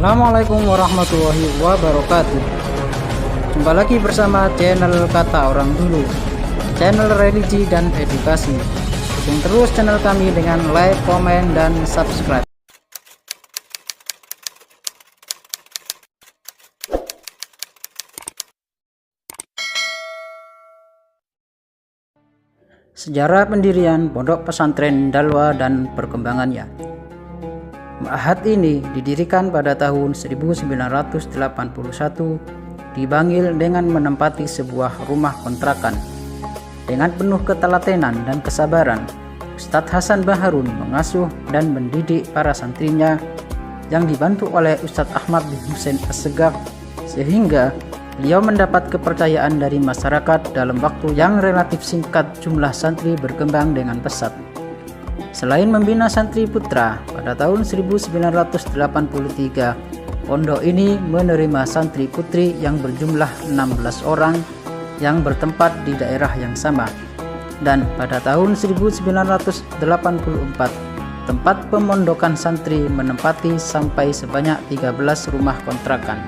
Assalamualaikum warahmatullahi wabarakatuh. Jumpa lagi bersama channel Kata Orang Dulu, channel religi dan edukasi. Dukung terus channel kami dengan like, komen, dan subscribe. Sejarah pendirian Pondok Pesantren Dalwa dan perkembangannya. Ma'had ini didirikan pada tahun 1981 di Bangil dengan menempati sebuah rumah kontrakan. Dengan penuh ketelatenan dan kesabaran, Ustadz Hasan Baharun mengasuh dan mendidik para santrinya yang dibantu oleh Ustadz Ahmad bin Husain Assegaf, sehingga beliau mendapat kepercayaan dari masyarakat dalam waktu yang relatif singkat. Jumlah santri berkembang dengan pesat. Selain membina santri putra, pada tahun 1983 pondok ini menerima santri putri yang berjumlah 16 orang yang bertempat di daerah yang sama. Dan pada tahun 1984 tempat pemondokan santri menempati sampai sebanyak 13 rumah kontrakan.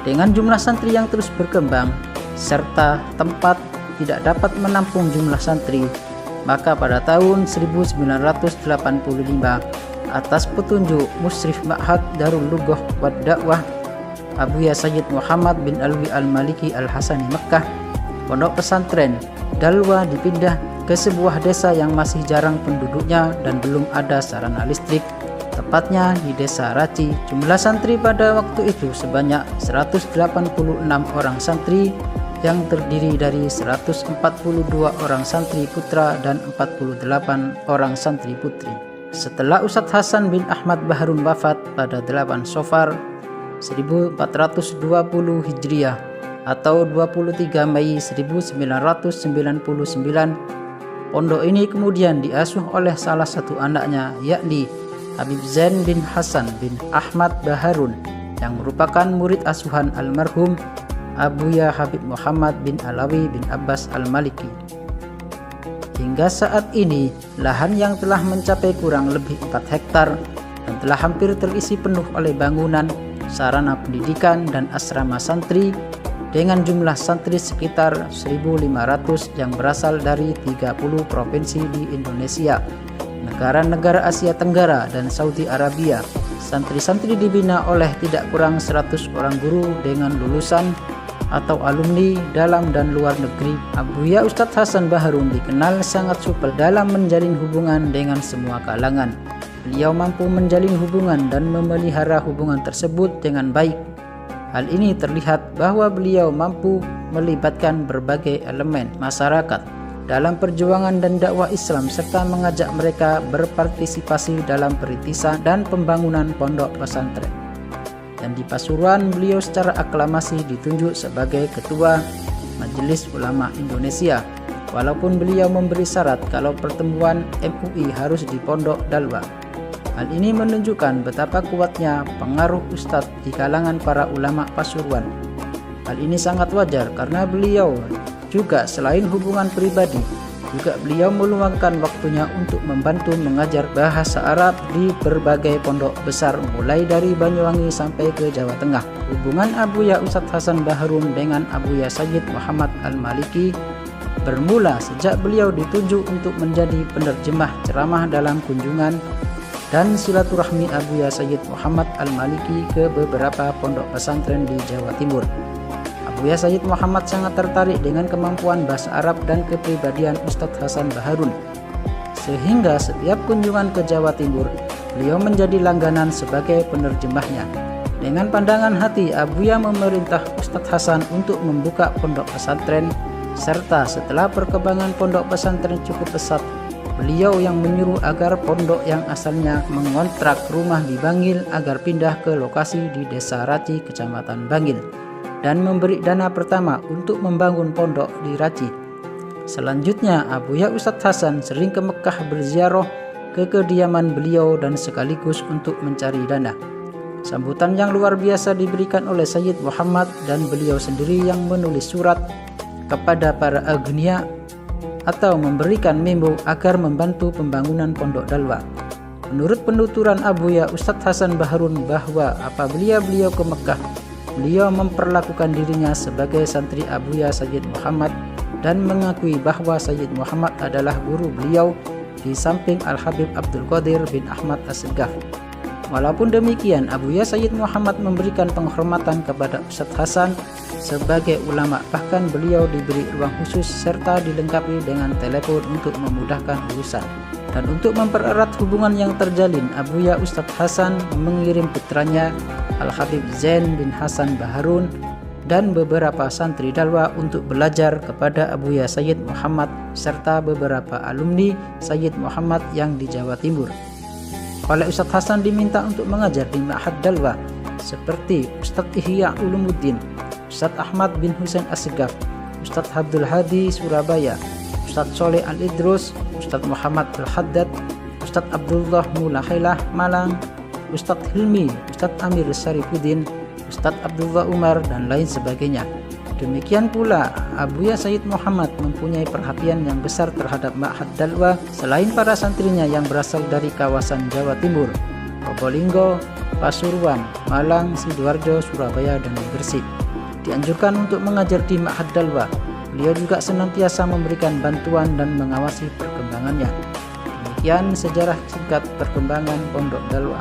Dengan jumlah santri yang terus berkembang serta tempat tidak dapat menampung jumlah santri, maka pada tahun 1985 atas petunjuk Musyrif Ma'had Darul Lughah wa Dakwah Abuya Sayyid Muhammad bin Alwi Al-Maliki Al-Hasani Mekah, Pondok Pesantren Dalwa dipindah ke sebuah desa yang masih jarang penduduknya dan belum ada sarana listrik, tepatnya di Desa Raci. Jumlah santri pada waktu itu sebanyak 186 orang santri yang terdiri dari 142 orang santri putra dan 48 orang santri putri. Setelah Ustadz Hasan bin Ahmad Baharun wafat pada 8 Safar 1420 Hijriah atau 23 Mei 1999, pondok ini kemudian diasuh oleh salah satu anaknya, yakni Habib Zain bin Hasan bin Ahmad Baharun, yang merupakan murid asuhan almarhum Abuya Habib Muhammad bin Alawi bin Abbas Al-Maliki. Hingga saat ini, lahan yang telah mencapai kurang lebih 4 hektar dan telah hampir terisi penuh oleh bangunan, sarana pendidikan, dan asrama santri dengan jumlah santri sekitar 1.500 yang berasal dari 30 provinsi di Indonesia, negara-negara Asia Tenggara, dan Saudi Arabia. Santri-santri dibina oleh tidak kurang 100 orang guru dengan lulusan atau alumni dalam dan luar negeri. Abuya Ustadz Hasan Baharun dikenal sangat supel dalam menjalin hubungan dengan semua kalangan. Beliau mampu menjalin hubungan dan memelihara hubungan tersebut dengan baik. Hal ini terlihat bahwa beliau mampu melibatkan berbagai elemen masyarakat dalam perjuangan dan dakwah Islam serta mengajak mereka berpartisipasi dalam perintisan dan pembangunan pondok pesantren. Dan di Pasuruan, beliau secara aklamasi ditunjuk sebagai Ketua Majelis Ulama Indonesia, walaupun beliau memberi syarat kalau pertemuan MUI harus di Pondok Dalwa. Hal ini menunjukkan betapa kuatnya pengaruh Ustadz di kalangan para ulama Pasuruan. Hal ini sangat wajar karena beliau juga selain hubungan pribadi, juga beliau meluangkan waktunya untuk membantu mengajar bahasa Arab di berbagai pondok besar mulai dari Banyuwangi sampai ke Jawa Tengah. Hubungan Abuya Ustadz Hasan Baharun dengan Abuya Sayyid Muhammad Al-Maliki bermula sejak beliau ditunjuk untuk menjadi penerjemah ceramah dalam kunjungan dan silaturahmi Abuya Sayyid Muhammad Al-Maliki ke beberapa pondok pesantren di Jawa Timur. Abuya Sayyid Muhammad sangat tertarik dengan kemampuan bahasa Arab dan kepribadian Ustadz Hasan Baharun, sehingga setiap kunjungan ke Jawa Timur, beliau menjadi langganan sebagai penerjemahnya. Dengan pandangan hati, Abuya memerintah Ustadz Hasan untuk membuka pondok pesantren, serta setelah perkembangan pondok pesantren cukup pesat, beliau yang menyuruh agar pondok yang asalnya mengontrak rumah di Bangil agar pindah ke lokasi di Desa Raci, Kecamatan Bangil, dan memberi dana pertama untuk membangun pondok di Raci. Selanjutnya, Abuya Ustadz Hasan sering ke Mekah berziarah ke kediaman beliau dan sekaligus untuk mencari dana. Sambutan yang luar biasa diberikan oleh Sayyid Muhammad dan beliau sendiri yang menulis surat kepada para agniya atau memberikan memo agar membantu pembangunan pondok Dalwa. Menurut penuturan Abuya Ustadz Hasan Baharun bahwa apabila beliau ke Mekah, beliau memperlakukan dirinya sebagai santri Abuya Sayyid Muhammad dan mengakui bahwa Sayyid Muhammad adalah guru beliau di samping Al-Habib Abdul Qadir bin Ahmad As-Segaf. Walaupun demikian, Abuya Sayyid Muhammad memberikan penghormatan kepada Ustadz Hasan sebagai ulama, bahkan beliau diberi ruang khusus serta dilengkapi dengan telepon untuk memudahkan urusan. Dan untuk mempererat hubungan yang terjalin, Abuya Ustadz Hasan mengirim putranya Al-Habib Zain bin Hasan Baharun dan beberapa santri Dalwa untuk belajar kepada Abuya Sayyid Muhammad serta beberapa alumni Sayyid Muhammad yang di Jawa Timur. Oleh Ustadz Hasan diminta untuk mengajar di Ma'had Dalwa seperti Ustadz Ihya Ulumuddin, Ustadz Ahmad bin Husain As-Segaf, Ustadz Abdul Hadi Surabaya, Ustadz Soleh Al-Idrus, Ustadz Muhammad Al-Haddad, Ustadz Abdullah Mulahailah Malang, Ustadz Hilmi, Ustadz Amir Syarifuddin, Ustadz Abdullah Umar, dan lain sebagainya. Demikian pula Abuya Sayyid Muhammad mempunyai perhatian yang besar terhadap Ma'had Dalwa selain para santrinya yang berasal dari kawasan Jawa Timur, Probolinggo, Pasuruan, Malang, Sidoarjo, Surabaya, dan Gresik. Dianjurkan untuk mengajar di Ma'had Dalwa. Beliau juga senantiasa memberikan bantuan dan mengawasi perkembangannya. Demikian sejarah singkat perkembangan Pondok Dalwa.